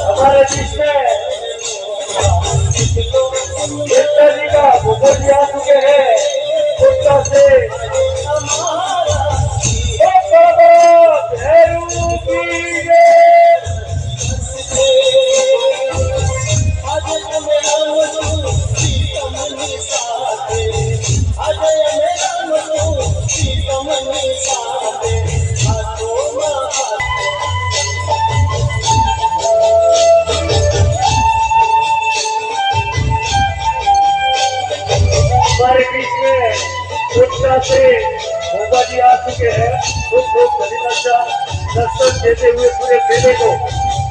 हमारे बीच में जी का भूगोल आ चुके हैं उत्तर से हमारे बीच में उत्तर से भोगा जी आ चुके हैं। दर्शन देते हुए पूरे मेले को